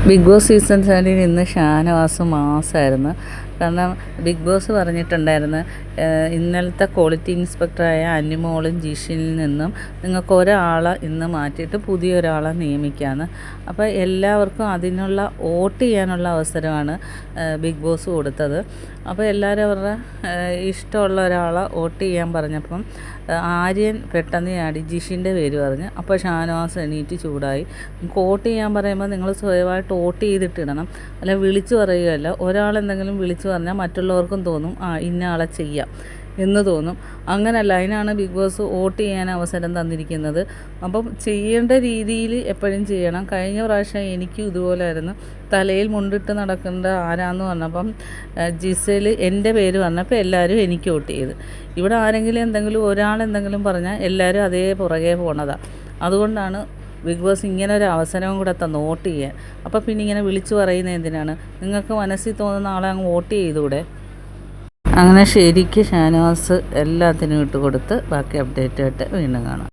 Big boss season 7 ഇന്ന് ഷാനവാസ് മാസമായിരുന്നു. കാരണം big boss പറഞ്ഞിട്ടുണ്ടായിരുന്നു, ഇന്നലത്തെ ക്വാളിറ്റി ഇൻസ്പെക്ടറായ അനിമോളും ജിഷിനിൽ നിന്നും നിങ്ങൾക്ക് ഒരാളെ ഇന്ന് മാറ്റിയിട്ട് പുതിയൊരാളെ നിയമിക്കാമെന്ന്. അപ്പോൾ എല്ലാവർക്കും അതിനുള്ള വോട്ട് ചെയ്യാനുള്ള അവസരമാണ് ബിഗ് ബോസ് കൊടുത്തത്. അപ്പോൾ എല്ലാവരും അവരുടെ ഇഷ്ടമുള്ള ഒരാളെ വോട്ട് ചെയ്യാൻ പറഞ്ഞപ്പം ആര്യൻ പെട്ടെന്ന് ചാടി ജിഷിൻ്റെ പേര് പറഞ്ഞു. അപ്പോൾ ഷാനവാസ് എണീറ്റ് ചൂടായി. വോട്ട് ചെയ്യാൻ പറയുമ്പോൾ നിങ്ങൾ സ്വയമായിട്ട് വോട്ട് ചെയ്തിട്ടിടണം, അല്ല വിളിച്ചു പറയുകയല്ല. ഒരാളെന്തെങ്കിലും വിളിച്ചു പറഞ്ഞാൽ മറ്റുള്ളവർക്കും തോന്നും ഇന്ന ആളെ ചെയ്യാം എന്ന് തോന്നും. അങ്ങനല്ല, അതിനാണ് ബിഗ് ബോസ് വോട്ട് ചെയ്യാൻ അവസരം തന്നിരിക്കുന്നത്. അപ്പം ചെയ്യേണ്ട രീതിയിൽ എപ്പോഴും ചെയ്യണം. കഴിഞ്ഞ പ്രാവശ്യം എനിക്കും ഇതുപോലായിരുന്നു. തലയിൽ മുണ്ടിട്ട് നടക്കേണ്ട ആരാന്ന് പറഞ്ഞപ്പം ജിസേൽ എൻ്റെ പേര് പറഞ്ഞപ്പോൾ എല്ലാവരും എനിക്ക് വോട്ട് ചെയ്ത്. ഇവിടെ ആരെങ്കിലും ഒരാളെന്തെങ്കിലും പറഞ്ഞാൽ എല്ലാവരും അതേ പുറകെ പോണതാണ്. അതുകൊണ്ടാണ് ബിഗ് ബോസ് ഇങ്ങനെ ഒരു അവസരവും കൂടെ തന്നു വോട്ട് ചെയ്യാൻ. അപ്പോൾ പിന്നെ ഇങ്ങനെ വിളിച്ചു പറയുന്നത് എന്തിനാണ്? നിങ്ങൾക്ക് മനസ്സിൽ തോന്നുന്ന ആളെ അങ്ങ് വോട്ട് ചെയ്തുകൂടെ? അങ്ങനെ ശരിക്ക് ഷാനവാസ് എല്ലാത്തിനും ഇട്ട് കൊടുത്ത് ബാക്കി അപ്ഡേറ്റായിട്ട് വീണ്ടും കാണാം.